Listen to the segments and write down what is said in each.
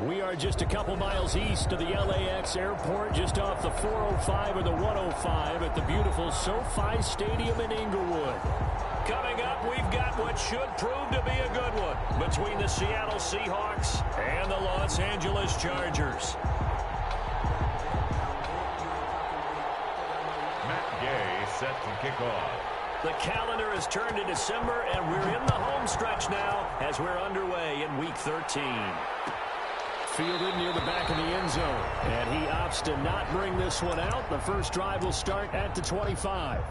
We are just a couple miles east of the LAX airport, just off the 405 or the 105 at the beautiful SoFi Stadium in Inglewood. Coming up, we've got what should prove to be a good one between the Seattle Seahawks and the Los Angeles Chargers. Matt Gay set to kick off. The calendar has turned to December, and we're in the home stretch now as we're underway in Week 13. Fielded near the back of the end zone, and he opts to not bring this one out. The first drive will start at the 25.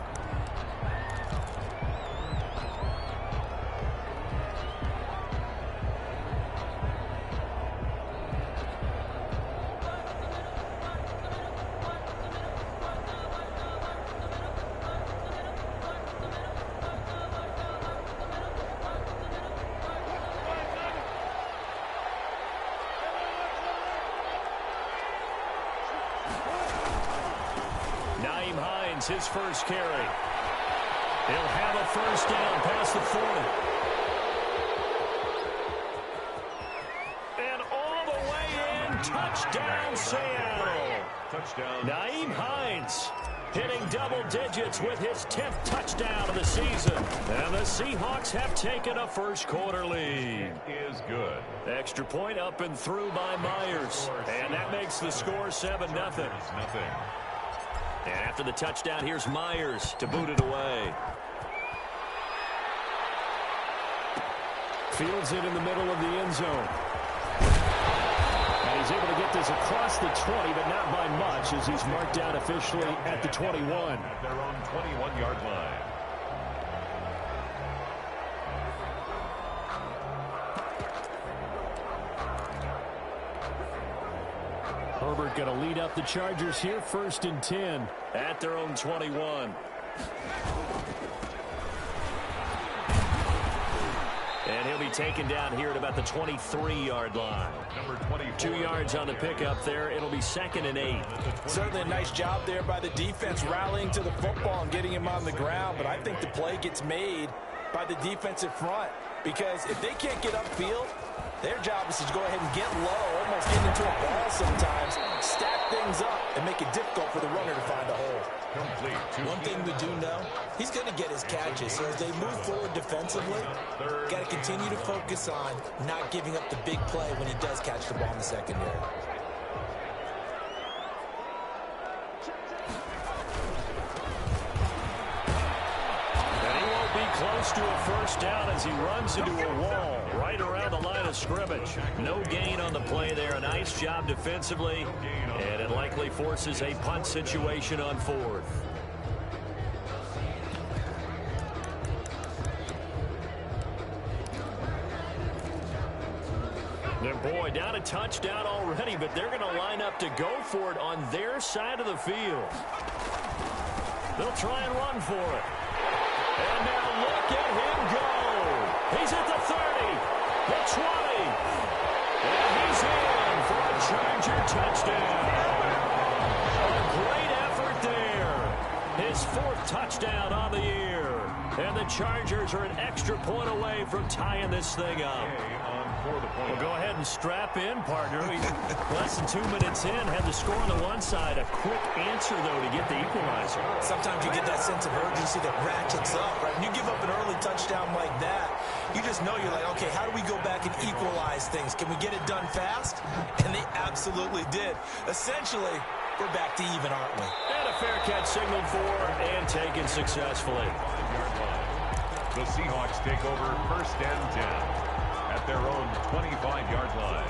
His first carry. He'll have a first down past the 40. And all the way in, touchdown Seattle. Touchdown. Nyheim Hines hitting double digits with his 10th touchdown of the season. And the Seahawks have taken a first quarter lead. It is good. Extra point up and through by Myers. And that makes the score 7-0. And after the touchdown, here's Myers to boot it away. Fields it in the middle of the end zone. And he's able to get this across the 20, but not by much, as he's marked down officially at the 21. At their own 21-yard line. Herbert going to lead up the Chargers here, 1st and 10 at their own 21. And he'll be taken down here at about the 23-yard line. Number 24. 2 yards on the pickup there. It'll be 2nd and 8. Certainly a nice job there by the defense rallying to the football and getting him on the ground. But I think the play gets made by the defensive front, because if they can't get upfield, their job is to go ahead and get low, almost get into a ball sometimes, stack things up, and make it difficult for the runner to find a hole. Complete. One thing we do know, he's going to get his catches. So as they move forward defensively, got to continue to focus on not giving up the big play when he does catch the ball in the secondary. Close to a first down as he runs into a wall right around the line of scrimmage. No gain on the play there. A nice job defensively, and it likely forces a punt situation on 4th. And boy, down a touchdown already, but they're going to line up to go for it on their side of the field. They'll try and run for it. And now look at him go. He's at the 30, the 20, and he's in for a Charger touchdown. A great effort there. His 4th touchdown on the year. And the Chargers are an extra point away from tying this thing up. Well, go ahead and strap in, partner. Less than 2 minutes in, had the score on the one side. A quick answer, though, to get the equalizer. Sometimes you get that sense of urgency that ratchets up, right? When you give up an early touchdown like that, you just know you're like, okay, how do we go back and equalize things? Can we get it done fast? And they absolutely did. Essentially, we're back to even, aren't we? And a fair catch signaled for and taken successfully. The Seahawks take over 1st and 10. At their own 25-yard line.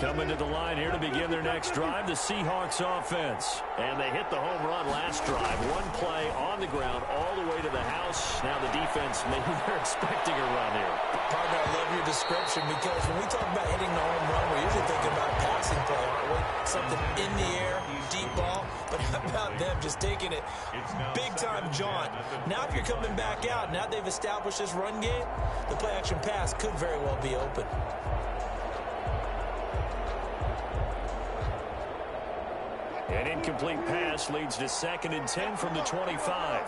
Coming to the line here to begin their next drive, the Seahawks offense. And they hit the home run last drive. One play on the ground all the way to the house. Now the defense, maybe they're expecting a run here. Partner, I love your description, because when we talk about hitting the home run, we're usually thinking about a passing play, aren't we? Something in the air, deep ball. But how about them just taking it big-time jaunt? Now if you're coming back out, now they've established this run game, the play-action pass could very well be open. An incomplete pass leads to 2nd and 10 from the 25.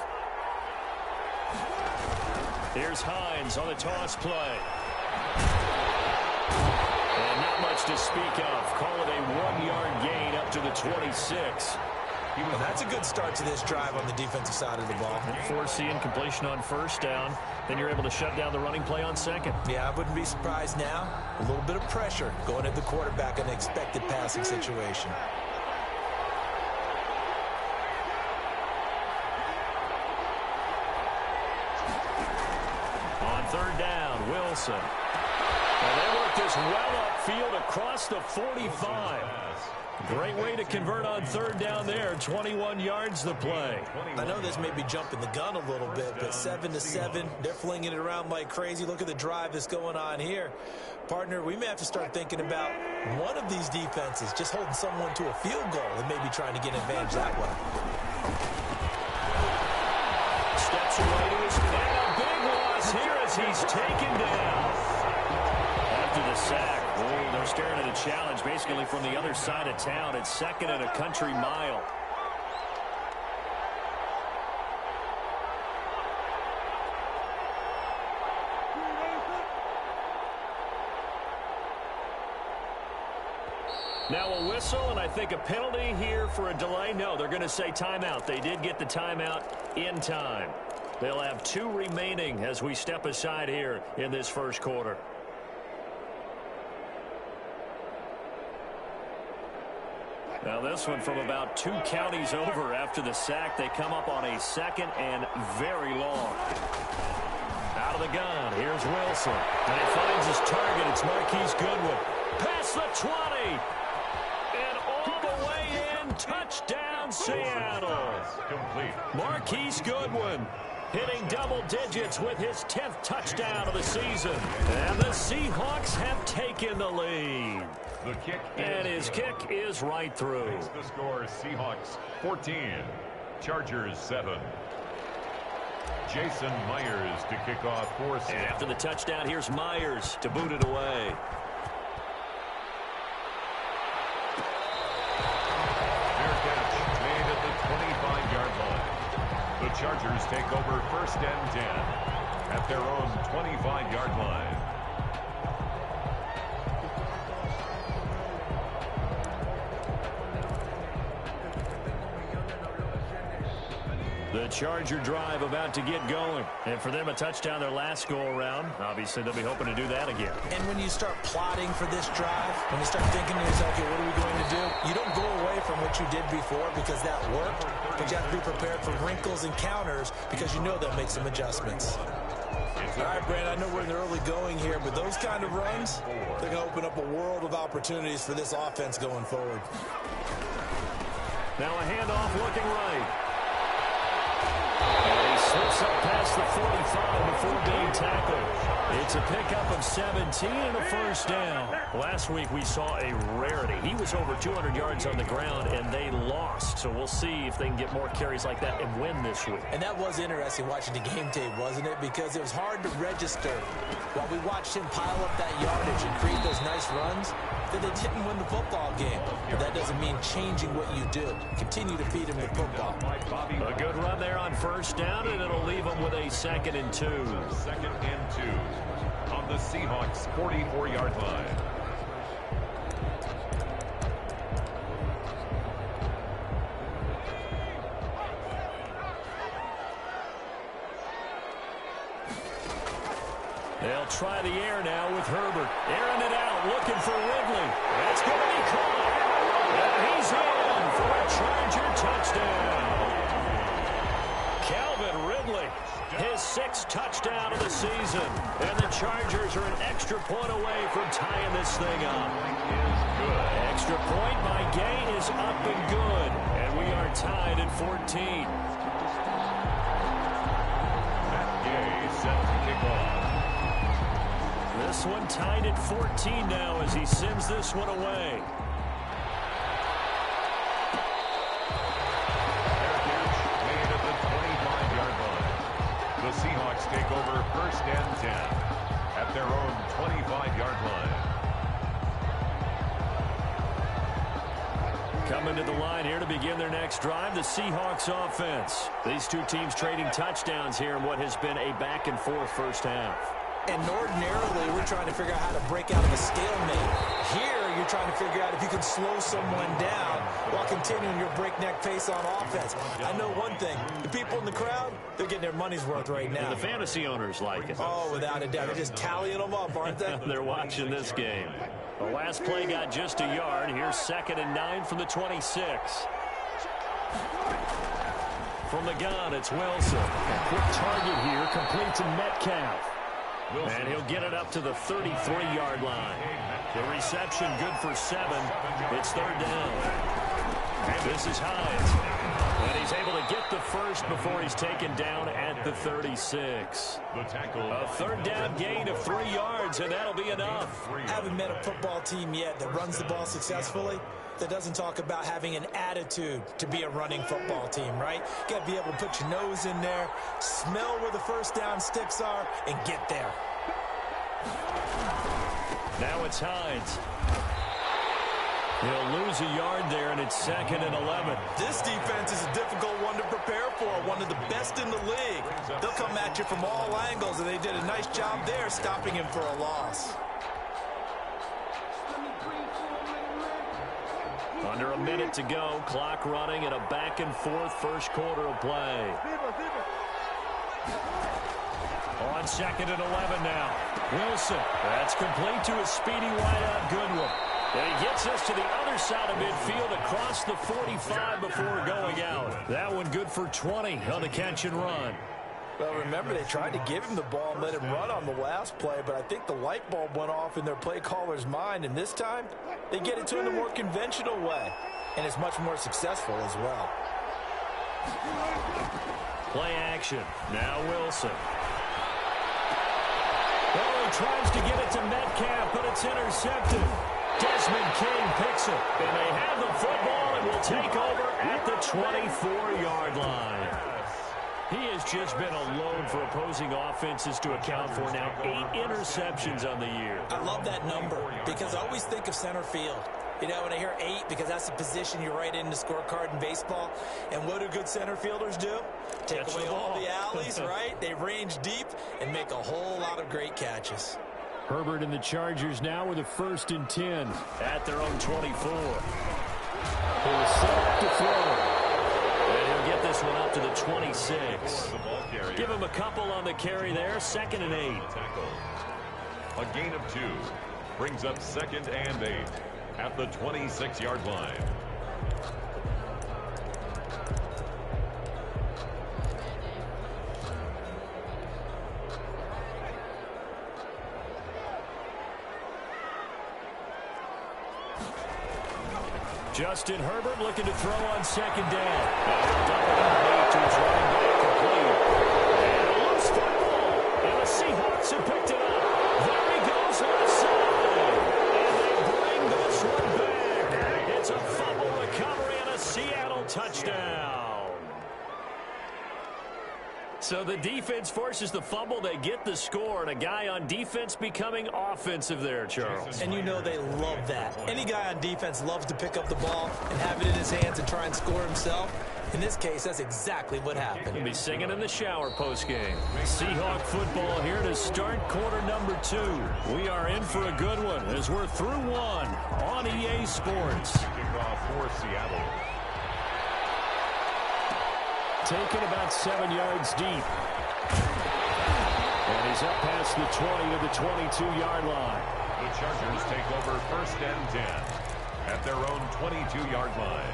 Here's Hines on the toss play. And not much to speak of. Call it a 1-yard gain up to the 26. Well, that's a good start to this drive on the defensive side of the ball. And force the incompletion on 1st down. Then you're able to shut down the running play on 2nd. Yeah, I wouldn't be surprised now. A little bit of pressure going at the quarterback in an expected passing situation. On 3rd down, Wilson. And they work this well upfield across the 45. Great way to convert on 3rd down there. 21 yards the play. I know this may be jumping the gun a little bit, but 7-7, they're flinging it around like crazy. Look at the drive that's going on here. Partner, we may have to start thinking about one of these defenses just holding someone to a field goal and maybe trying to get an advantage that way. Steps away to his and a big loss here as he's taken down. After the sack, they're staring at a challenge basically from the other side of town. It's 2nd and a country mile. Now a whistle, and I think a penalty here for a delay. No, they're going to say timeout. They did get the timeout in time. They'll have 2 remaining as we step aside here in this 1st quarter. Now this one from about 2 counties over after the sack. They come up on a 2nd and very long. Out of the gun, here's Wilson. And he finds his target. It's Marquise Goodwin. Past the 20. And all the way in. Touchdown, Seattle. Marquise Goodwin hitting double digits with his 10th touchdown of the season. And the Seahawks have taken the lead. The kick and his kick is right through. Makes the score Seahawks 14, Chargers 7. Jason Myers to kick off for Seattle. And after the touchdown, here's Myers to boot it away. Fair catch made at the 25-yard line. The Chargers take over 1st and 10 at their own 25-yard line. The Charger drive about to get going. And for them, a touchdown their last go-around. Obviously, they'll be hoping to do that again. And when you start plotting for this drive, when you start thinking to yourself, okay, what are we going to do? You don't go away from what you did before because that worked, but you have to be prepared for wrinkles and counters because you know they'll make some adjustments. All right, Brandon, I know we're in the early going here, but those kind of runs, they're going to open up a world of opportunities for this offense going forward. Now a handoff looking right. And he slips up past the 45 before being tackled. It's a pickup of 17 and a 1st down. Last week we saw a rarity. He was over 200 yards on the ground, and they lost. So we'll see if they can get more carries like that and win this week. And that was interesting watching the game tape, wasn't it? Because it was hard to register while we watched him pile up that yardage and create those nice runs that they didn't win the football game. But that doesn't mean changing what you do. Continue to feed him the football. A good run there on 1st down, and it'll leave them with a 2nd and 2. 2nd and 2 on the Seahawks 44-yard line. They'll try the air now with Herbert. Airing it out, looking for Ridley. That's going to be caught. And he's in for a Charger touchdown. Calvin Ridley, his 6th touchdown of the season. And the Chargers are an extra point away from tying this thing up. Extra point by Gay is up and good. And we are tied at 14. Matt Gay set to kick off. This one tied at 14 now as he sends this one away. Made at the 25-yard line. The Seahawks take over 1st and 10 at their own 25-yard line. Coming to the line here to begin their next drive, the Seahawks offense. These two teams trading touchdowns here in what has been a back-and-forth first half. And ordinarily, we're trying to figure out how to break out of a stalemate. Here, you're trying to figure out if you can slow someone down while continuing your breakneck pace on offense. I know one thing. The people in the crowd, they're getting their money's worth right now. And the fantasy owners like it. Oh, without a doubt. They're just tallying them up, aren't they? They're watching this game. The last play got just a yard. Here's 2nd and 9 from the 26. From the gun, it's Wilson. A quick target here, complete to Metcalf. And he'll get it up to the 33-yard line. The reception good for 7. It's 3rd down. And this is Hines. And he's able to get the first before he's taken down at the 36. A 3rd down gain of 3 yards, and that'll be enough. I haven't met a football team yet that runs the ball successfully that doesn't talk about having an attitude to be a running football team, right? You got to be able to put your nose in there, smell where the first down sticks are, and get there. Now it's Hines. He'll lose a yard there, and it's 2nd and 11. This defense is a difficult one to prepare for, one of the best in the league. They'll come at you from all angles, and they did a nice job there stopping him for a loss. Under a minute to go, clock running in a back-and-forth first quarter of play. On 2nd and 11 now. Wilson, that's complete to a speedy wideout Goodwin. And he gets us to the other side of midfield across the 45 before going out. That one good for 20 on the catch and run. Well, remember, they tried to give him the ball and let him run on the last play, but I think the light bulb went off in their play caller's mind, and this time they get it to him the more conventional way, and it's much more successful as well. Play action. Now Wilson. Oh, he tries to get it to Metcalf, but it's intercepted. Desmond King picks it, and they have the football and will take over at the 24-yard line. He has just been a load for opposing offenses to account for now. 8 interceptions on the year. I love that number because I always think of center field. You know, when I hear 8, because that's the position you write in the scorecard in baseball. And what do good center fielders do? Take away all the alleys, right? They range deep and make a whole lot of great catches. Herbert and the Chargers now with a 1st and 10 at their own 24. He'll set up to throw. And he'll get this one up to the 26. Give him a couple on the carry there. 2nd and 8. A gain of 2 brings up 2nd and 8 at the 26-yard line. Justin Herbert looking to throw on 2nd down. Dump it underneath to his running back complete. And a loose football. And the Seahawks have picked it up. There he goes left side. And they bring this one back. It's a fumble recovery and a Seattle touchdown. So the defense forces the fumble. They get the score, and a guy on defense becoming offensive there, Charles. And you know they love that. Any guy on defense loves to pick up the ball and have it in his hands and try and score himself. In this case, that's exactly what happened. He'll be singing in the shower postgame. Seahawk football here to start quarter number 2. We are in for a good one as we're through 1 on EA Sports. Kickoff for Seattle. Taken about 7 yards deep. And he's up past the 20 to the 22-yard line. The Chargers take over 1st and 10 at their own 22-yard line.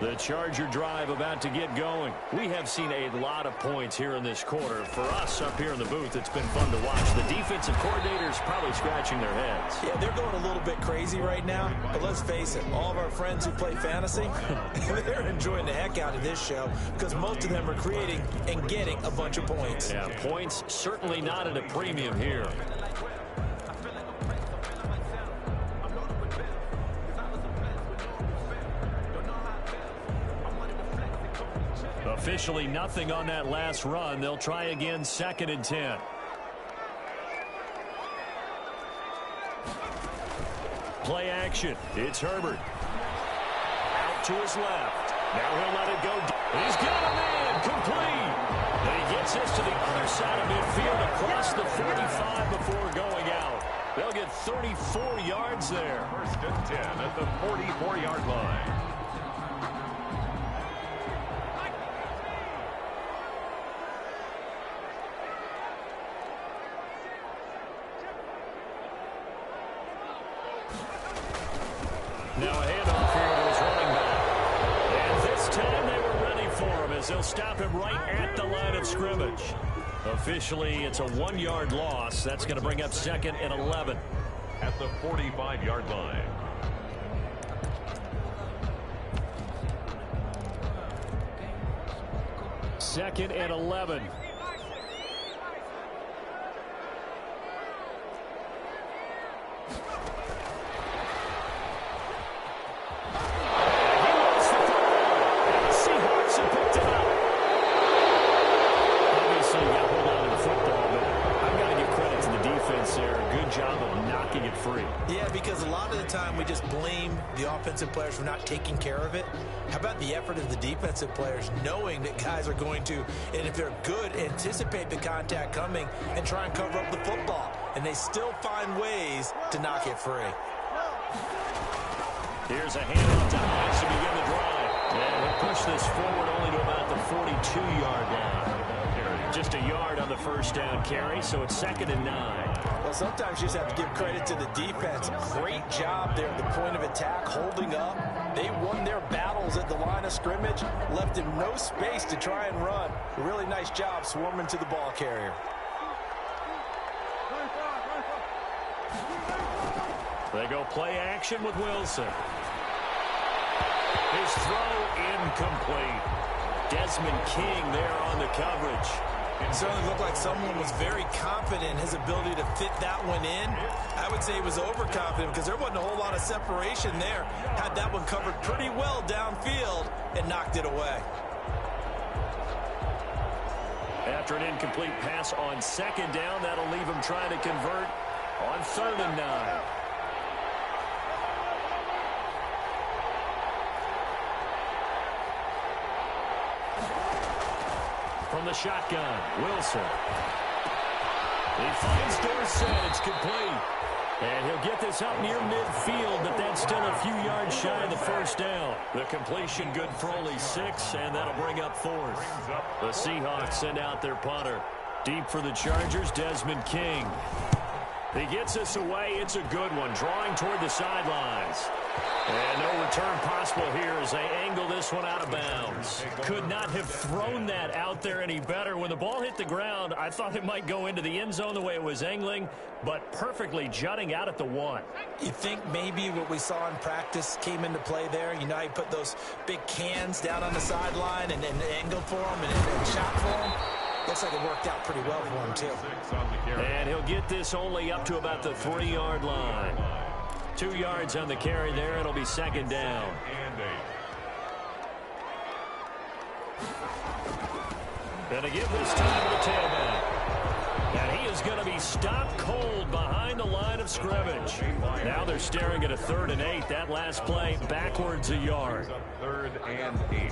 The Charger drive about to get going. We have seen a lot of points here in this quarter. For us up here in the booth, it's been fun to watch. The defensive coordinators probably scratching their heads. Yeah, they're going a little bit crazy right now. But let's face it, all of our friends who play fantasy, they're enjoying the heck out of this show because most of them are creating and getting a bunch of points. Yeah, points certainly not at a premium here. A Officially nothing on that last run. They'll try again, 2nd and 10. Play action. It's Herbert. Out to his left. Now he'll let it go. He's got a man. Complete. And he gets us to the other side of midfield across the 45 before going out. They'll get 34 yards there. 1st and 10 at the 44-yard line. Now a handoff here to his running back. And this time they were ready for him as they'll stop him right at the line of scrimmage. Officially, it's a 1-yard loss. That's going to bring up 2nd and 11. At the 45-yard line. Second and 11. Yeah, because a lot of the time we just blame the offensive players for not taking care of it. How about the effort of the defensive players knowing that guys are going to, and if they're good, anticipate the contact coming and try and cover up the football. And they still find ways to knock it free. Here's a handoff to Hines to begin the drive. And he'll push this forward only to about the 42-yard line. Just a yard on the first down carry, so it's 2nd and 9. Well, sometimes you just have to give credit to the defense. Great job there at the point of attack, holding up. They won their battles at the line of scrimmage, left him no space to try and run. A really nice job swarming to the ball carrier. They go play action with Wilson. His throw incomplete. Desmond King there on the coverage. It certainly looked like someone was very confident in his ability to fit that one in. I would say he was overconfident because there wasn't a whole lot of separation there. Had that one covered pretty well downfield and knocked it away. After an incomplete pass on 2nd down, that'll leave him trying to convert on 3rd and 9. From the shotgun, Wilson. He finds Dorsett. It's complete. And he'll get this up near midfield, but that's still a few yards shy of the first down. The completion good for only 6, and that'll bring up 4th. The Seahawks send out their punter. Deep for the Chargers, Desmond King. He gets us away. It's a good one, drawing toward the sidelines. And no return possible here as they angle this one out of bounds. Could not have thrown that out there any better. When the ball hit the ground, I thought it might go into the end zone the way it was angling, but perfectly jutting out at the 1. You think maybe what we saw in practice came into play there? You know, he put those big cans down on the sideline and angled for him and shot for him. Looks like it worked out pretty well for him, too. And he'll get this only up to about the 3-yard line. 2 yards on the carry there. It'll be 2nd down. Gonna give this time to the tailback. And he is going to be stopped cold behind the line of scrimmage. Now they're staring at a 3rd and 8. That last play backwards a yard. 3rd and 8.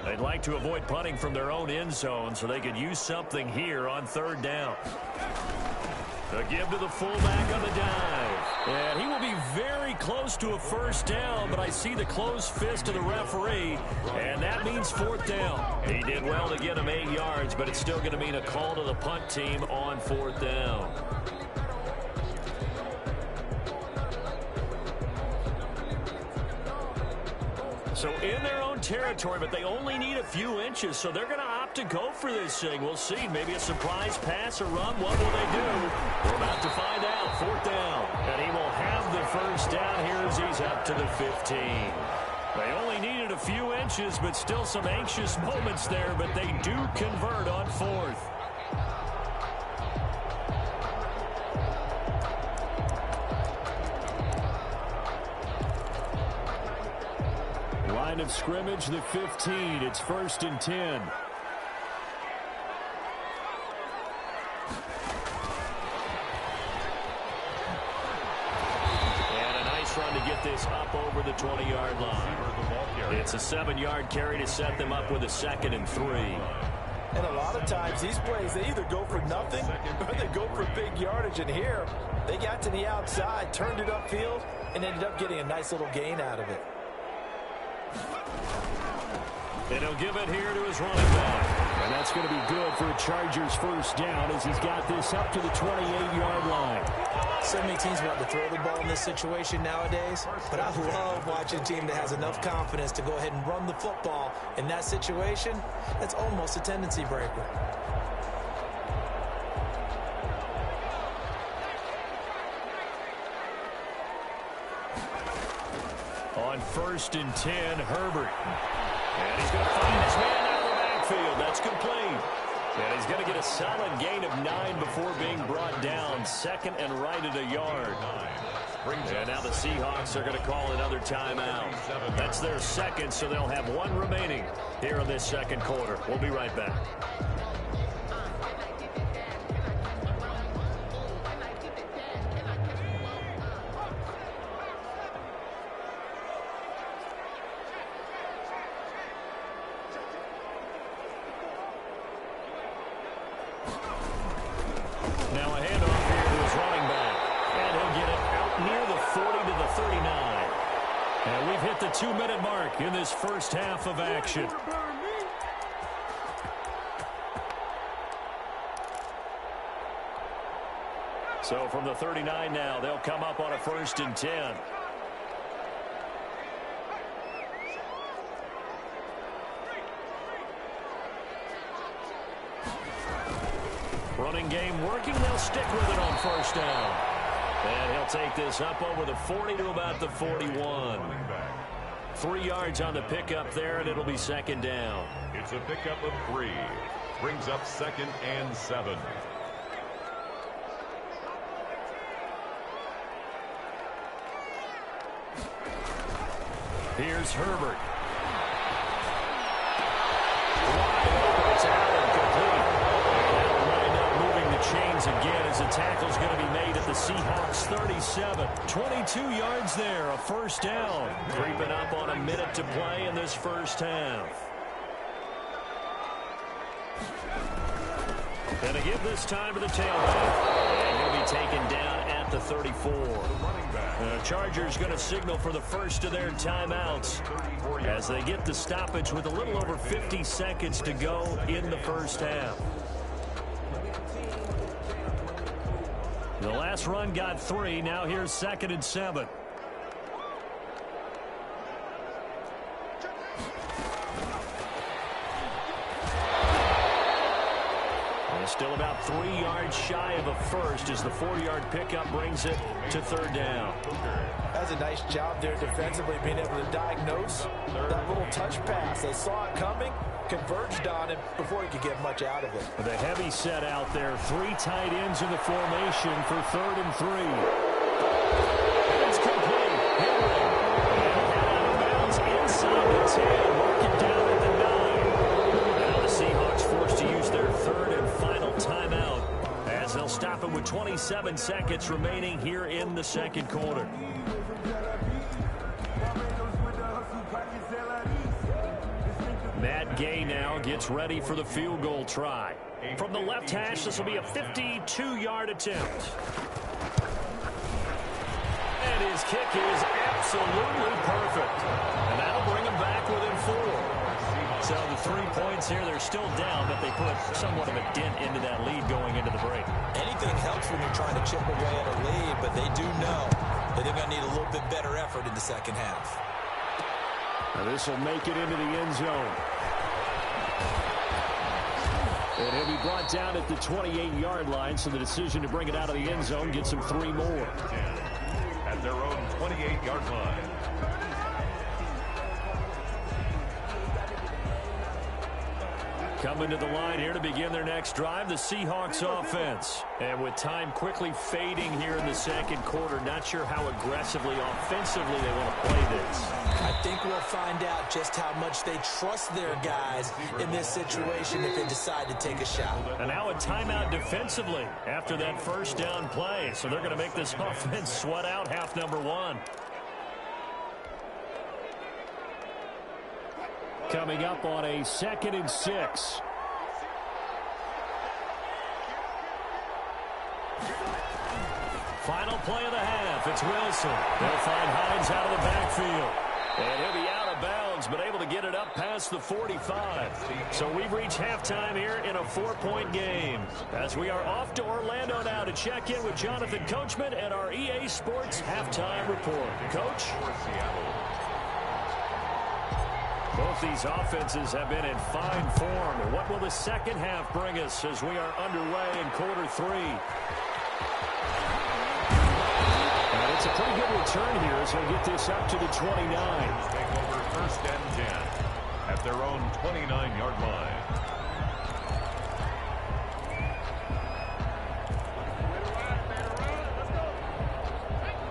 They'd like to avoid punting from their own end zone so they could use something here on 3rd down. The give to the fullback on the dive. And he will be very close to a first down, but I see the closed fist of the referee, and that means 4th down. He did well to get him 8 yards, but it's still going to mean a call to the punt team on 4th down. So in their own territory, but they only need a few inches, so they're going to opt to go for this thing. We'll see. Maybe a surprise pass or run. What will they do? We're about to find out. 4th down. And he will have the first down here as he's up to the 15. They only needed a few inches, but still some anxious moments there, but they do convert on 4th. line of scrimmage, the 15. It's 1st and 10. And a nice run to get this up over the 20-yard line. It's a 7-yard carry to set them up with a 2nd and 3. And a lot of times these plays, they either go for nothing or they go for big yardage. And here, they got to the outside, turned it upfield, and ended up getting a nice little gain out of it. And he'll give it here to his running back. And that's going to be good for a Chargers first down as he's got this up to the 28-yard line. So many teams want to throw the ball in this situation nowadays, but I love watching a team that has enough confidence to go ahead and run the football in that situation. That's almost a tendency breaker. On 1st and 10, Herbert. And he's going to find his man out of the backfield. That's complete. And he's going to get a solid gain of 9 before being brought down. 2nd and right at a yard. And now the Seahawks are going to call another timeout. That's their 2nd, so they'll have 1 remaining here in this 2nd quarter. We'll be right back. Now a handoff here to his running back. And he'll get it out near the 40 to the 39. And we've hit the 2-minute mark in this first half of action. So from the 39 now, they'll come up on a 1st and 10. Running game working. They'll stick with it on 1st down. And he'll take this up over the 40 to about the 41. 3 yards on the pickup there, and it'll be 2nd down. It's a pickup of 3. Brings up 2nd and 7. Here's Herbert. It's out and complete. Chains again as the tackle's going to be made at the Seahawks 37. 22 yards there, a 1st down. Creeping up on a minute to play in this first half. And to give this time to the tailback. And he'll be taken down at the 34. The Chargers going to signal for the first of their timeouts as they get the stoppage with a little over 50 seconds to go in the first half. The last run got 3. Now here's 2nd and 7. And still about 3 yards shy of a first as the 4-yard pickup brings it to 3rd down. That's a nice job there defensively, being able to diagnose that little touch pass. They saw it coming, converged on it before he could get much out of it. The heavy set out there. 3 tight ends in the formation for 3rd and 3. It's complete. Henry. And out of bounds inside the 10. Working down at the 9. Now the Seahawks forced to use their 3rd and final timeout as they'll stop it with 27 seconds remaining here in the 2nd quarter. Matt Gay now gets ready for the field goal try. From the left hash, this will be a 52-yard attempt. And his kick is absolutely perfect. And that'll bring him back within 4. So the 3 points here, they're still down, but they put somewhat of a dent into that lead going into the break. Anything helps when you're trying to chip away at a lead, but they do know that they're going to need a little bit better effort in the second half. Now this will make it into the end zone. And he'll be brought down at the 28-yard line, so the decision to bring it out of the end zone gets him 3 more. At their own 28-yard line. Coming to the line here to begin their next drive, the Seahawks offense. And with time quickly fading here in the second quarter, not sure how aggressively, offensively they want to play this. I think we'll find out just how much they trust their guys in this situation if they decide to take a shot. And now a timeout defensively after that first down play. So they're going to make this offense sweat out half number one. Coming up on a 2nd and 6. Final play of the half. It's Wilson. They'll find Hines out of the backfield. And he'll be out of bounds, but able to get it up past the 45. So we've reached halftime here in a 4-point game. As we are off to Orlando now to check in with Jonathan Coachman and our EA Sports halftime report. Coach? Both these offenses have been in fine form. What will the second half bring us as we are underway in quarter 3? And it's a pretty good return here as they get this up to the 29. Take over 1st and 10 at their own 29-yard line.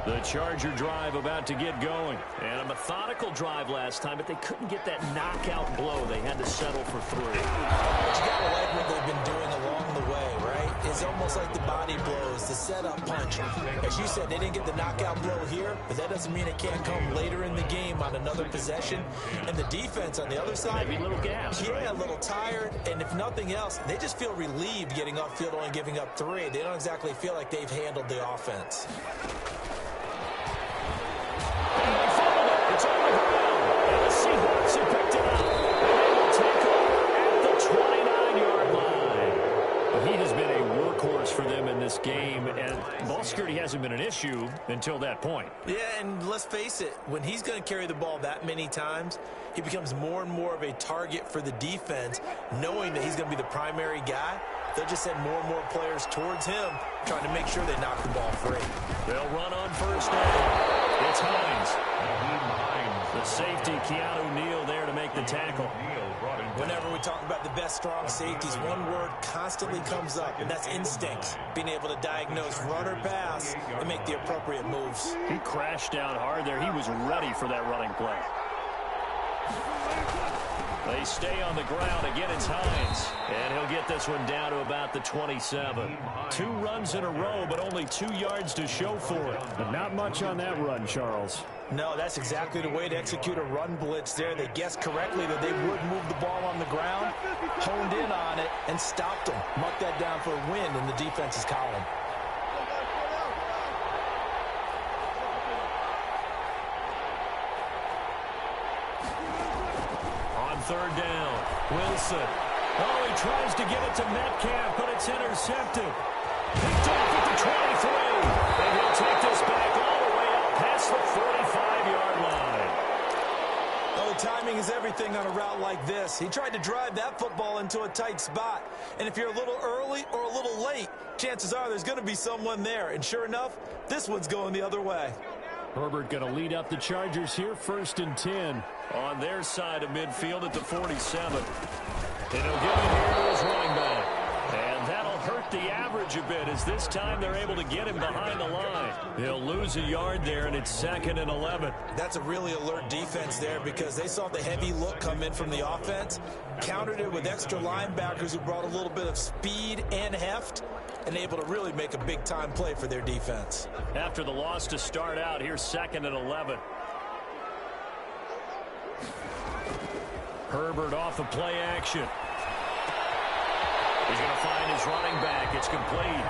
The Charger drive about to get going. And a methodical drive last time, but they couldn't get that knockout blow. They had to settle for 3. But you got to like what they've been doing along the way, right? It's almost like the body blows, the setup punch. As you said, they didn't get the knockout blow here, but that doesn't mean it can't come later in the game on another possession. And the defense on the other side, maybe a little gas, yeah, right? A little tired. And if nothing else, they just feel relieved getting upfield, only giving up 3. They don't exactly feel like they've handled the offense. It's on the ground, and the Seahawks have picked it up. And they will take over at the 29-yard line. But he has been a workhorse for them in this game, and ball security hasn't been an issue until that point. Yeah, and let's face it, when he's going to carry the ball that many times, he becomes more and more of a target for the defense, knowing that he's going to be the primary guy. They'll just send more and more players towards him, trying to make sure they knock the ball free. They'll run on 1st down. It's Hines. The safety, Keanu Neal, there to make the tackle. Whenever we talk about the best strong safeties, one word constantly comes up, and that's instincts. Being able to diagnose run or pass and make the appropriate moves. He crashed down hard there. He was ready for that running play. They stay on the ground. Again, it's Hines. And he'll get this one down to about the 27. 2 runs in a row, but only 2 yards to show for it. But not much on that run, Charles. No, that's exactly the way to execute a run blitz there. They guessed correctly that they would move the ball on the ground, honed in on it, and stopped them. Mark that down for a win in the defense's column. On 3rd down, Wilson. Oh, he tries to get it to Metcalf, but it's intercepted. Picked off at the 23. And he'll take this back all the way up past the 45-yard line. Oh, timing is everything on a route like this. He tried to drive that football into a tight spot. And if you're a little early or a little late, chances are there's going to be someone there. And sure enough, this one's going the other way. Herbert going to lead up the Chargers here, 1st and 10 on their side of midfield at the 47. And he'll give it here to his running back. And that'll hurt the average a bit as this time they're able to get him behind the line. He'll lose a yard there, and it's 2nd and 11. That's a really alert defense there because they saw the heavy look come in from the offense, countered it with extra linebackers who brought a little bit of speed and heft, and able to really make a big-time play for their defense. After the loss to start out, here's 2nd and 11. Herbert off of play action. He's going to find his running back. It's complete.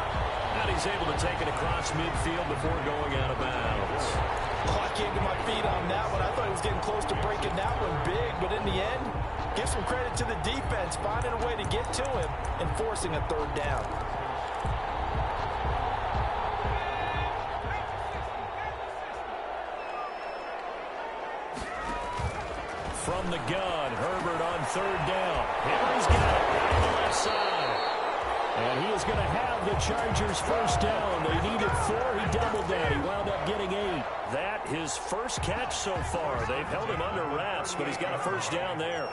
And he's able to take it across midfield before going out of bounds. Oh, I can't get my feet on that one. I thought he was getting close to breaking that one big, but in the end, give some credit to the defense, finding a way to get to him and forcing a 3rd down. From the gun, Herbert on 3rd down. Henry's got it on the left side. And he is going to have the Chargers' 1st down. They needed 4. He doubled that. He wound up getting 8. That his first catch so far. They've held him under wraps, but he's got a 1st down there.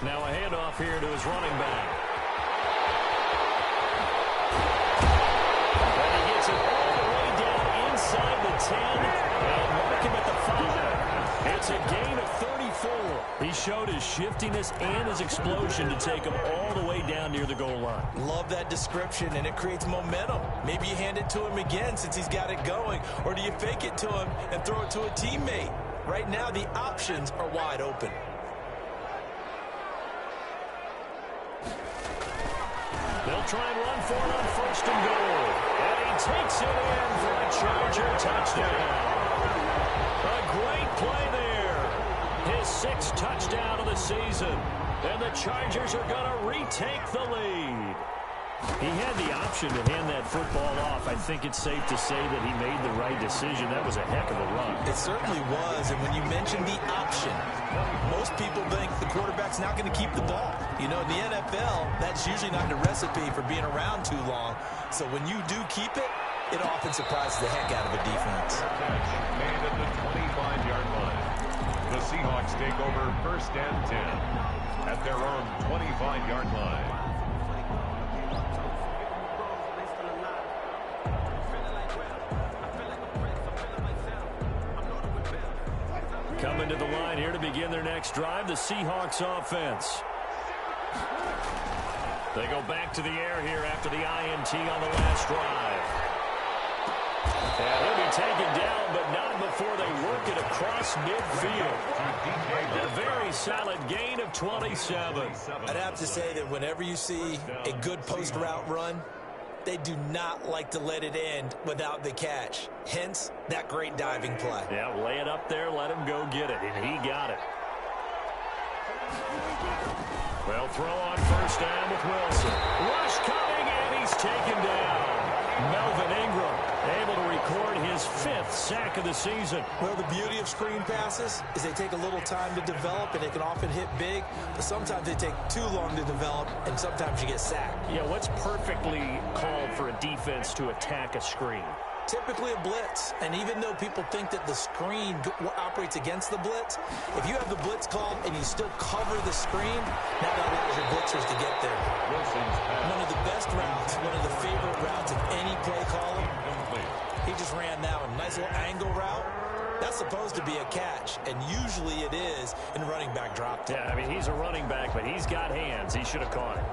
Now a handoff here to his running back. And he gets it all the way down inside the 10 and mark him at the 5. It's a gain of 34. He showed his shiftiness and his explosion to take him all the way down near the goal line. Love that description, and it creates momentum. Maybe you hand it to him again since he's got it going, or do you fake it to him and throw it to a teammate? Right now, the options are wide open. They'll try and run for it on first and goal. And he takes it in for a Charger touchdown. A great play there. His 6th touchdown of the season. And the Chargers are going to retake the lead. He had the option to hand that football off. I think it's safe to say that he made the right decision. That was a heck of a run. It certainly was. And when you mention the option, most people think the quarterback's not going to keep the ball. You know, in the NFL, that's usually not the recipe for being around too long. So when you do keep it, it often surprises the heck out of a defense. Made at the 25-yard line. The Seahawks take over first and 10 at their own 25-yard line. Coming to the line here to begin their next drive, the Seahawks offense. They go back to the air here after the INT on the last drive. And he'll be taken down, but not before they work it across midfield. A very solid gain of 27. I'd have to say that whenever you see a good post route run, they do not like to let it end without the catch. Hence, that great diving play. Yeah, lay it up there, let him go get it, and he got it. Well, throw on first down with Wilson. Rush coming, and he's taken down. Melvin Ingram able to record his 5th sack of the season. Well, the beauty of screen passes is they take a little time to develop, and they can often hit big, but sometimes they take too long to develop, and sometimes you get sacked. Yeah, what's perfectly called for a defense to attack a screen? Typically a blitz, and even though people think that the screen operates against the blitz, if you have the blitz called and you still cover the screen, now that allows your blitzers to get there. One of the best routes, one of the favorite routes of any play caller, he just ran that one. Nice little angle route. That's supposed to be a catch, and usually it is in running back drop. Yeah, I mean, he's a running back, but he's got hands. He should have caught it.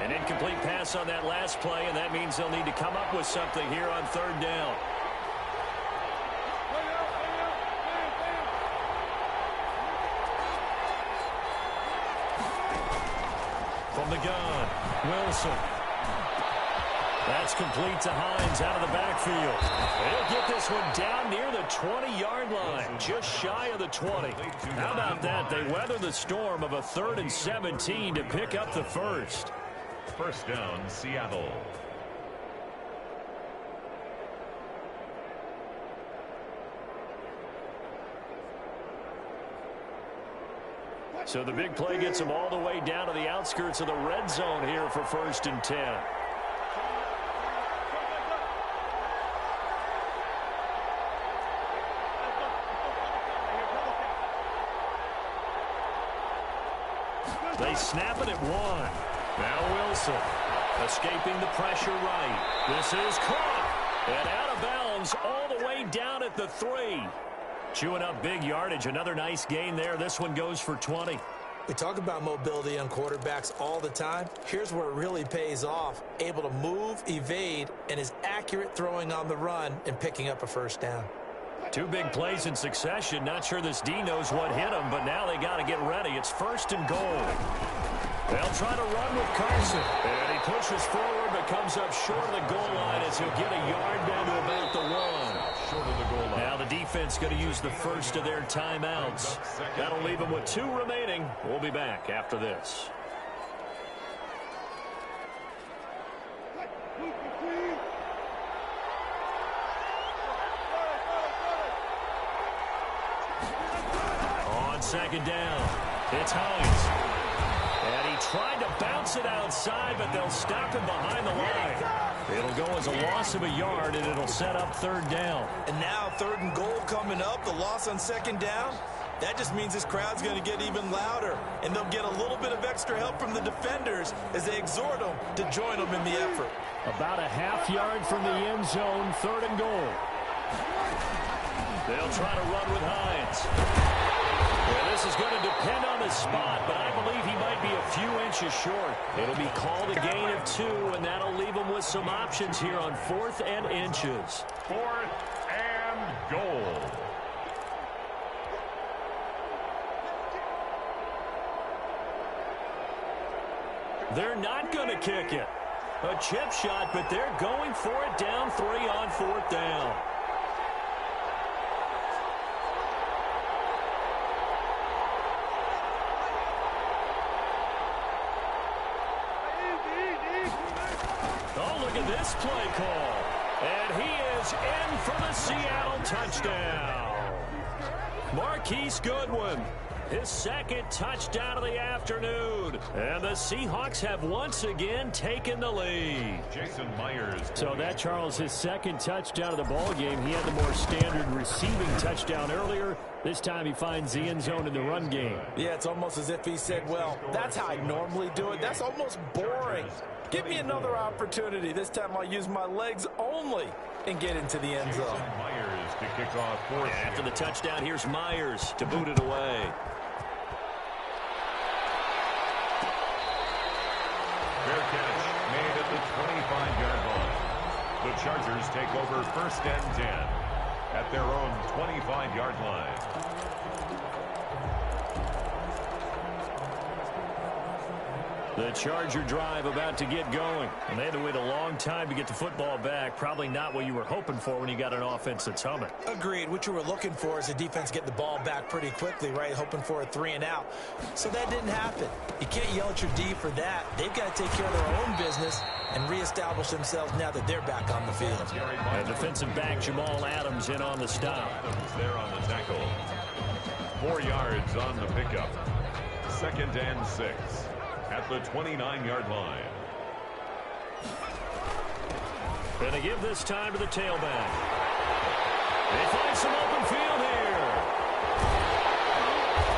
An incomplete pass on that last play, and that means they'll need to come up with something here on third down. From the gun, Wilson. That's complete to Hines out of the backfield. He'll get this one down near the 20-yard line, just shy of the 20. How about that? They weather the storm of a 3rd and 17 to pick up the first. First down, Seattle. So the big play gets them all the way down to the outskirts of the red zone here for first and 10. They snap it at 1. Now Wilson escaping the pressure right. This is caught and out of bounds all the way down at the 3. Chewing up big yardage. Another nice gain there. This one goes for 20. We talk about mobility on quarterbacks all the time. Here's where it really pays off. Able to move, evade, and is accurate throwing on the run and picking up a first down. 2 big plays in succession. Not sure this D knows what hit him, but now they got to get ready. It's first and goal. They'll try to run with Carson. And he pushes forward, but comes up short of the goal line as he'll get a yard down to about the 1. Short of the goal line. Now the defense going to use the first of their timeouts. That'll leave them with 2 remaining. We'll be back after this. On second down, it's Hines. And he tried to bounce it outside, but they'll stop him behind the line. It'll go as a loss of a yard, and it'll set up third down. And now 3rd and goal coming up. The loss on second down. that just means this crowd's going to get even louder, and they'll get a little bit of extra help from the defenders as they exhort them to join them in the effort. About a half yard from the end zone, 3rd and goal. They'll try to run with Hines. Well, this is going to depend on the spot, but I believe he might be a few inches short. It'll be called a gain of 2, and that'll leave him with some options here on 4th and inches. 4th and goal. They're not going to kick it. A chip shot, but they're going for it down 3 on 4th down. Oh, look at this play call. And he is in for the Seattle touchdown. Marquise Goodwin, his 2nd touchdown of the afternoon. And the Seahawks have once again taken the lead. Jason Myers. So that, Charles, his 2nd touchdown of the ball game. He had the more standard receiving touchdown earlier. This time he finds the end zone in the run game. Yeah, it's almost as if he said, well, that's how I normally do it. That's almost boring. Give me another opportunity. This time I'll use my legs only and get into the end zone. Jason Myers to kick off 4th. After the touchdown, here's Myers to boot it away. Fair catch made at the 25-yard line. The Chargers take over 1st and 10 at their own 25-yard line. The Charger drive about to get going. And they had to wait a long time to get the football back. Probably not what you were hoping for when you got an offense that's humming. Agreed. What you were looking for is the defense get the ball back pretty quickly, right? Hoping for a 3 and out. So that didn't happen. You can't yell at your D for that. They've got to take care of their own business and reestablish themselves now that they're back on the field. And defensive back Jamal Adams in on the stop. Adams there on the tackle. 4 yards on the pickup. 2nd and 6 at the 29-yard line. Going to give this time to the tailback. They find some open field here.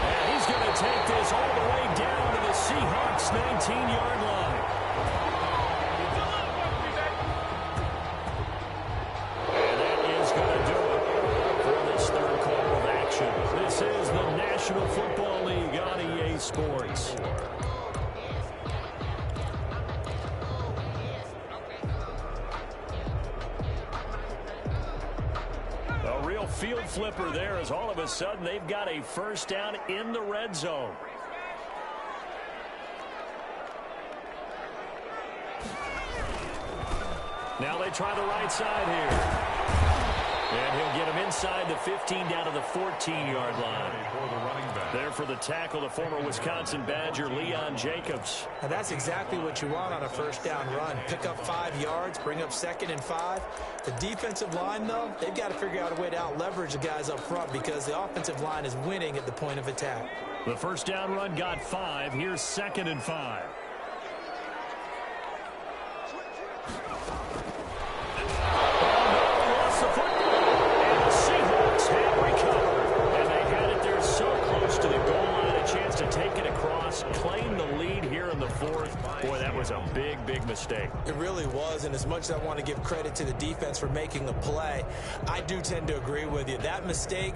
And he's going to take this all the way down to the Seahawks' 19-yard line. And that is going to do it for this 3rd quarter of action. This is the National Football League on EA Sports. Field flipper there as all of a sudden they've got a 1st down in the red zone. Now they try the right side here. And he'll get him inside the 15 down to the 14-yard line. There for the tackle, the former Wisconsin Badger, Leon Jacobs. And that's exactly what you want on a 1st down run. Pick up 5 yards, bring up 2nd and 5. The defensive line, though, they've got to figure out a way to out-leverage the guys up front because the offensive line is winning at the point of attack. The 1st down run got 5. Here's 2nd and 5. Claim the lead here in the 4th. Boy, that was a big, big mistake. It really was, and as much as I want to give credit to the defense for making a play, I do tend to agree with you. That mistake,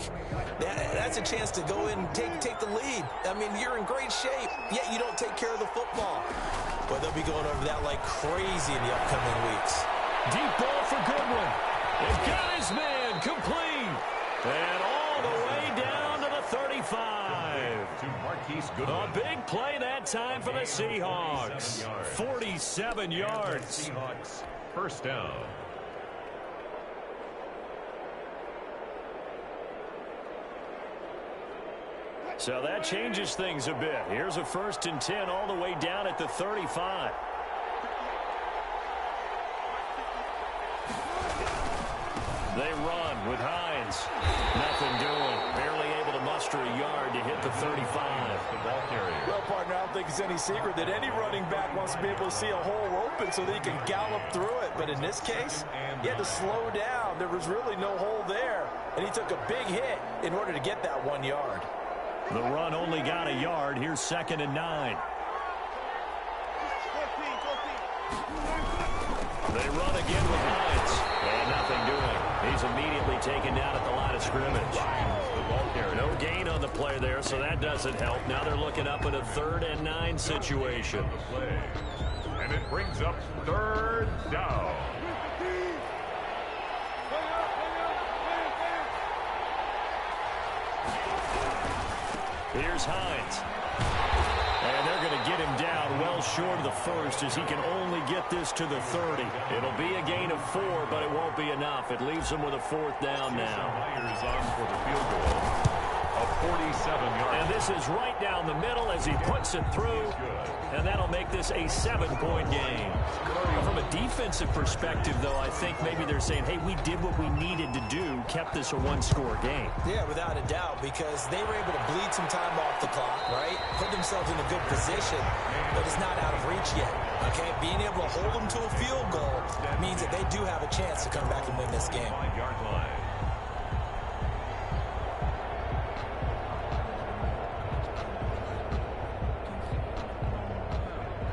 that's a chance to go in and take the lead. I mean, you're in great shape, yet you don't take care of the football. But they'll be going over that like crazy in the upcoming weeks. Deep ball for Goodwin. They've got his man complete. And all the way down to the 35. To Marquise Goodwin. A big play that time for the Seahawks. 47 yards. Seahawks 1st down. So that changes things a bit. Here's a 1st and 10 all the way down at the 35. They run with Hines. Nothing doing. Barely able to muster a yard to hit the 35. The ball carrier. Well, partner, I don't think it's any secret that any running back wants to be able to see a hole open so that he can gallop through it. But in this case, he had to slow down. There was really no hole there. And he took a big hit in order to get that 1 yard. The run only got a yard. Here's 2nd and 9. They run again with Hines. And nothing doing. He's immediately taken down at the line of scrimmage. No gain on the play there, so that doesn't help. Now they're looking up at a 3rd and 9 situation. And it brings up 3rd down. Here's Hines. And they're going to get him down well short of the 1st as he can only get this to the 30. It'll be a gain of 4, but it won't be enough. It leaves him with a 4th down now. Myers on for the field goal. A 47-yard. And this is right down the middle as he puts it through. And that'll make this a 7-point game. From a defensive perspective, though, I think maybe they're saying, hey, we did what we needed to do, kept this a 1-score game. Yeah, without a doubt, because they were able to bleed some time off the clock, right? Put themselves in a good position, but it's not out of reach yet. Okay, being able to hold them to a field goal means that they do have a chance to come back and win this game. 5-yard line.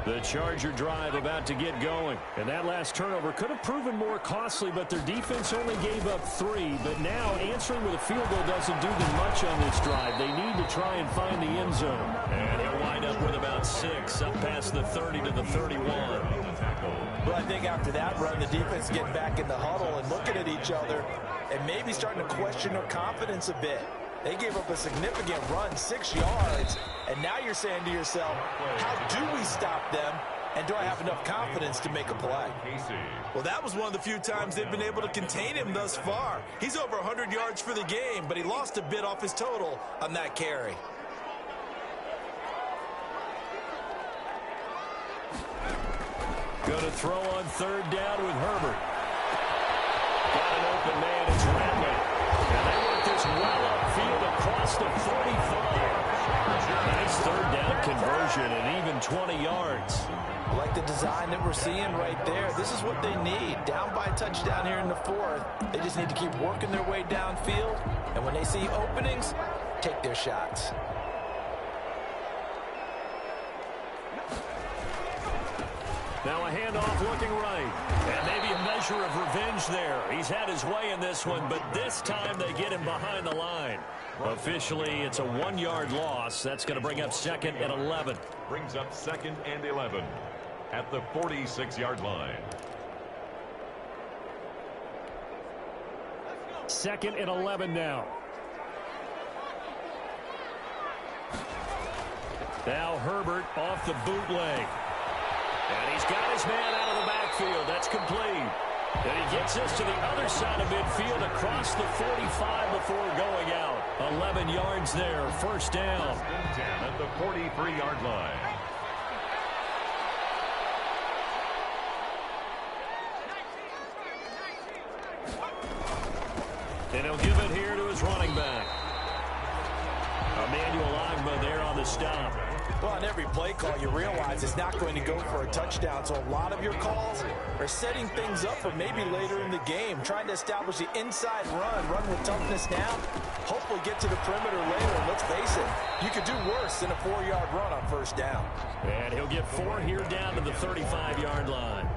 The Charger drive about to get going. And that last turnover could have proven more costly, but their defense only gave up 3. But now answering with a field goal doesn't do them much on this drive. They need to try and find the end zone. And he'll wind up with about 6 up past the 30 to the 31. Well, I think after that run, the defense getting back in the huddle and looking at each other and maybe starting to question their confidence a bit. They gave up a significant run, 6 yards, and now you're saying to yourself, how do we stop them, and do I have enough confidence to make a play? Well, that was one of the few times they've been able to contain him thus far. He's over 100 yards for the game, but he lost a bit off his total on that carry. Going to throw on 3rd down with Herbert. Got an open man, it's Radley. And they work this well upfield across the 45. Nice 3rd down conversion and even 20 yards. I like the design that we're seeing right there. This is what they need. Down by a touchdown here in the 4th. They just need to keep working their way downfield. And when they see openings, take their shots. Now a handoff looking right. And maybe a measure of revenge there. He's had his way in this one, but this time they get him behind the line. Officially, it's a 1-yard loss. That's going to bring up 2nd and 11. Brings up 2nd and 11 at the 46-yard line. 2nd and 11 now. Now Herbert off the bootleg. And he's got his man out of the backfield. That's complete. And he gets this to the other side of midfield across the 45 before going out. 11 yards there, 1st down. 10 at the 43-yard line. And he'll give it here to his running back. Emmanuel Agba there on the stop. Well, on every play call, you realize it's not going to go for a touchdown. So a lot of your calls are setting things up for maybe later in the game, trying to establish the inside run with toughness now, hopefully get to the perimeter later. And let's face it, you could do worse than a 4-yard run on 1st down. And he'll get 4 here down to the 35-yard line.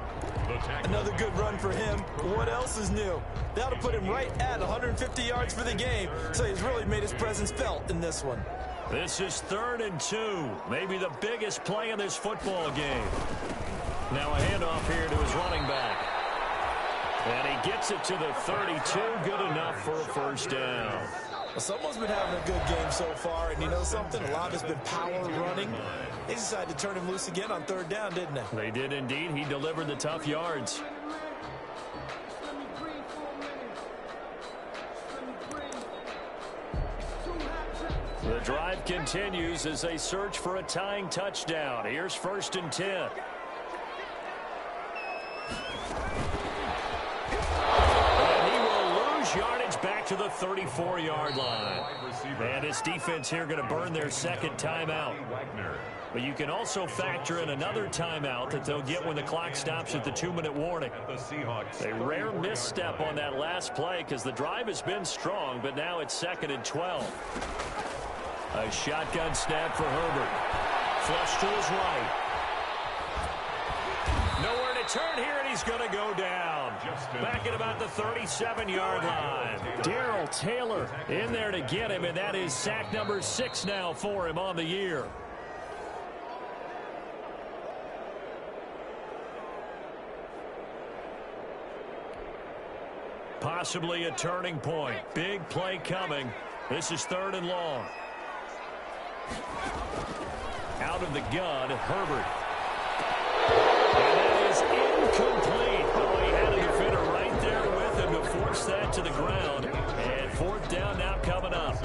Another good run for him. What else is new? That'll put him right at 150 yards for the game, so he's really made his presence felt in this one. This is 3rd and 2, maybe the biggest play in this football game. Now a handoff here to his running back. And he gets it to the 32, good enough for a 1st down. Well, someone's been having a good game so far, and you know something? A lot has been power running. They decided to turn him loose again on 3rd down, didn't they? They did indeed. He delivered the tough yards. The drive continues as they search for a tying touchdown. Here's 1st and 10. And he will lose yardage back to the 34-yard line. And his defense here going to burn their 2nd timeout. But you can also factor in another timeout that they'll get when the clock stops at the 2-minute warning. A rare misstep on that last play because the drive has been strong, but now it's 2nd and 12. A shotgun snap for Herbert. Flush to his right. Nowhere to turn here, and he's going to go down. Back at about the 37-yard line. Darrell Taylor in there to get him, and that is sack number 6 now for him on the year. Possibly a turning point. Big play coming. This is 3rd and long. Out of the gun, Herbert. And that is incomplete. Oh, he had a defender right there with him to force that to the ground. And 4th down now coming up.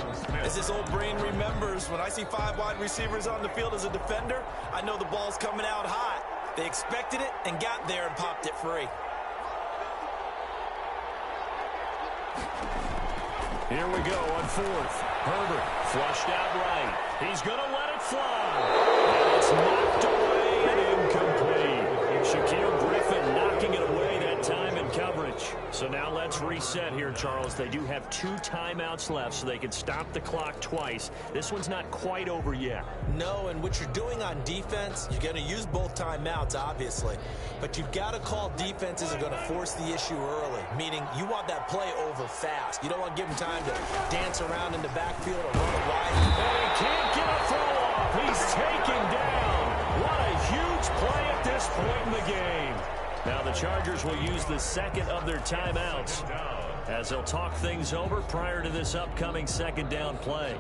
As this old brain remembers, when I see 5 wide receivers on the field as a defender, I know the ball's coming out hot. They expected it and got there and popped it free. Here we go on 4th. Herbert flushed out right. He's going to let it fly. And it's knocked away and incomplete. Shaquille Griffin knocking it away that time in coverage. So now let's reset here, Charles. They do have 2 timeouts left, so they can stop the clock twice. This one's not quite over yet. No, and what you're doing on defense, you're going to use both timeouts, obviously. But you've got to call defenses that are going to force the issue early, meaning you want that play over fast. You don't want to give them time to dance around in the backfield or run it wide. And he can't get a throw off. He's taken down. What a huge play at this point in the game. Now the Chargers will use the 2nd of their timeouts as they'll talk things over prior to this upcoming 2nd down play.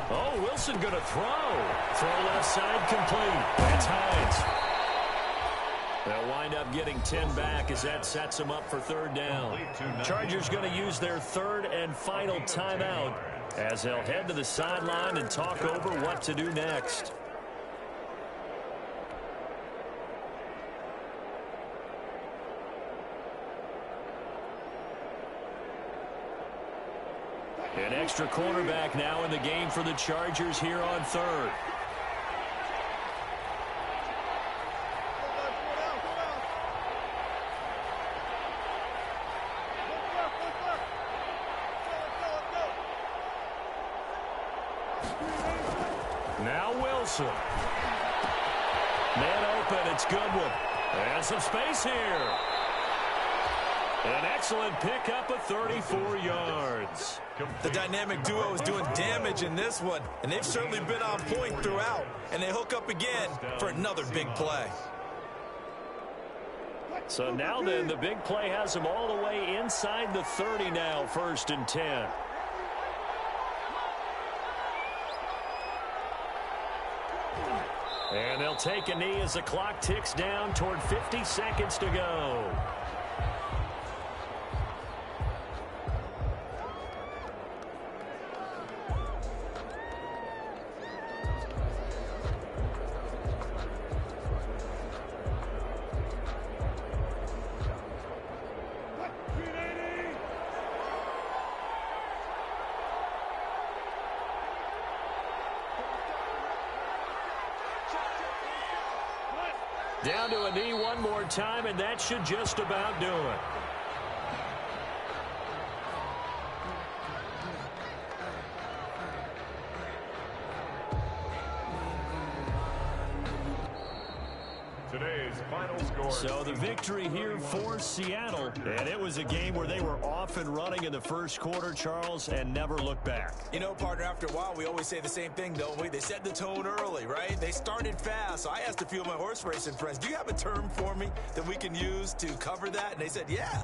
Oh, Wilson going to throw. Throw left side complete. That's Hines. They'll wind up getting 10 back as that sets them up for 3rd down. Chargers going to use their 3rd and final timeout as they'll head to the sideline and talk over what to do next. An extra cornerback now in the game for the Chargers here on 3rd. Now Wilson. Man open, it's Goodwin. And some space here. An excellent pickup of 34 yards. The dynamic duo is doing damage in this one, and they've certainly been on point throughout. And they hook up again for another big play. So now then, the big play has them all the way inside the 30 now, 1st and 10. And they'll take a knee as the clock ticks down toward 50 seconds to go. Down to a knee one more time, and that should just about do it. Today's final score. So the victory here for Seattle, and it was a game where they were off and running in the 1st quarter, Charles, and never looked back. You know, partner, after a while, we always say the same thing, don't we? They set the tone early, right? They started fast. So I asked a few of my horse racing friends, do you have a term for me that we can use to cover that? And they said, yeah.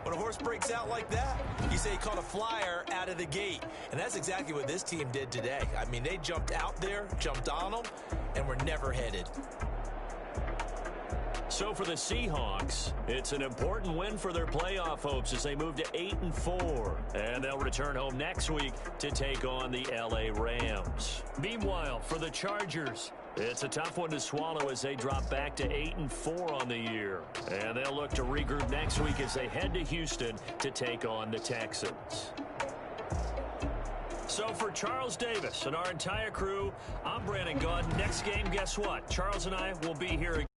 When a horse breaks out like that, you say he caught a flyer out of the gate. And that's exactly what this team did today. I mean, they jumped out there, jumped on them, and were never headed. So for the Seahawks, it's an important win for their playoff hopes as they move to 8-4. And they'll return home next week to take on the LA Rams. Meanwhile, for the Chargers, it's a tough one to swallow as they drop back to 8-4 on the year. And they'll look to regroup next week as they head to Houston to take on the Texans. So for Charles Davis and our entire crew, I'm Brandon Gunn. Next game, guess what? Charles and I will be here again.